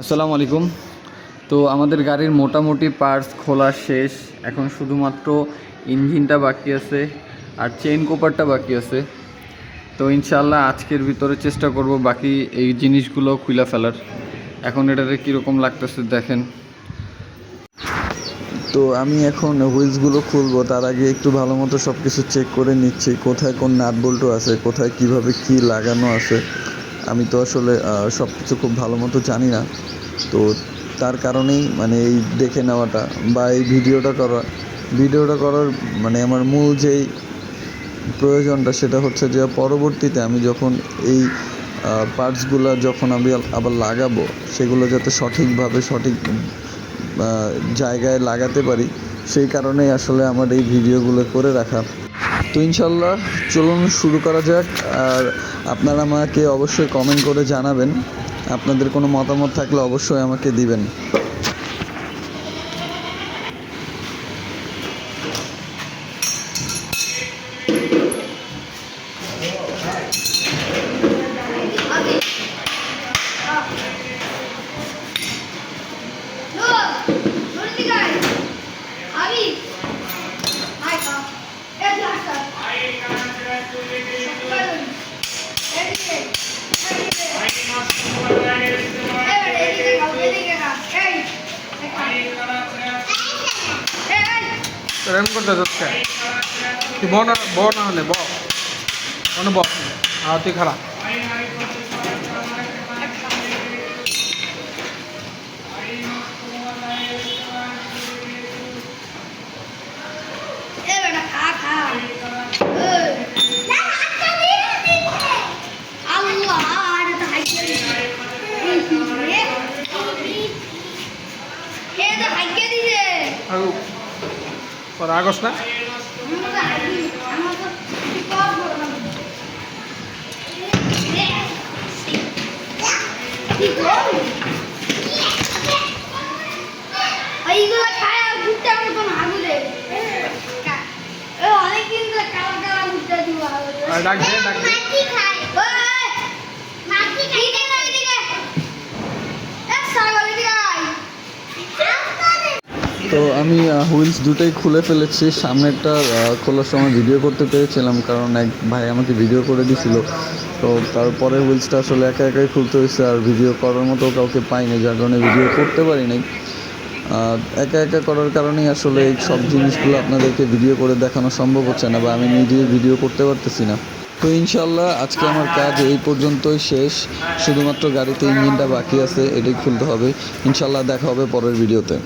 আসসালামু আলাইকুম। তো আমাদের গাড়ির মোটামুটি পার্টস খোলা শেষ। এখন শুধুমাত্র ইঞ্জিনটা বাকি আছে আর চেইন কোপারটা বাকি আছে। তো ইনশাআল্লাহ আজকের ভিতরে চেষ্টা করব বাকি এই জিনিসগুলো খুলে ফেলার। এখন এটাতে কীরকম লাগতেছে দেখেন। তো আমি এখন হুইলসগুলো খুলবো, তার আগে একটু ভালো মতো সব কিছু চেক করে নিচ্ছি, কোথায় কোন নাট বল্টু আছে, কোথায় কিভাবে কি লাগানো আছে। আমি তো আসলে সব কিছু খুব ভালো মতো জানি না, তো তার কারণেই মানে এই দেখে নেওয়াটা বা এই ভিডিওটা করার মানে আমার মূল যেই প্রয়োজনটা সেটা হচ্ছে যে পরবর্তীতে আমি যখন এই পার্টসগুলো যখন আমি আবার লাগাবো, সেগুলো যাতে সঠিকভাবে সঠিক জায়গায় লাগাতে পারি, সেই কারণেই আসলে আমার এই ভিডিওগুলো করে রাখা। তো ইনশাল্লাহ চলুন শুরু করা যাক। আর আপনারা আমাকে অবশ্যই কমেন্ট করে জানাবেন, আপনাদের কোনো মতামত থাকলে অবশ্যই আমাকে দিবেন। এরকম করতে যাচ্ছে তুই ব না হলে ব আর তুই খারাপ আগস না এইগুলো খায় আর ভুট্টা মতন আগুলে অনেকদিন ধরে কালা কালা ভুট্টা দিব ডাক দে মাটি খায় মাটি খাই না এদিকে ছাগল এদিকে আয়। তো আমি হুইলস দুটোই খুলে ফেলেছি। সামনেরটা খোলার সময় ভিডিও করতে পেরেছিলাম, কারণ এক ভাই আমাকে ভিডিও করে দিয়েছিল। তো তারপরে হুইলসটা আসলে একা একাই খুলতে হয়েছে, আর ভিডিও করার মতো কাউকে পাইনি, যার কারণে ভিডিও করতে পারি নাই। একা একা করার কারণেই আসলে এই সব জিনিসগুলো আপনাদেরকে ভিডিও করে দেখানো সম্ভব হচ্ছে না, বা আমি নিজে ভিডিও করতে পারতেছি না। তো ইনশাল্লাহ আজকে আমার কাজ এই পর্যন্তই শেষ। শুধুমাত্র গাড়িতে ইঞ্জিনটা বাকি আছে, এটাই খুলতে হবে। ইনশাল্লাহ দেখা হবে পরের ভিডিওতে।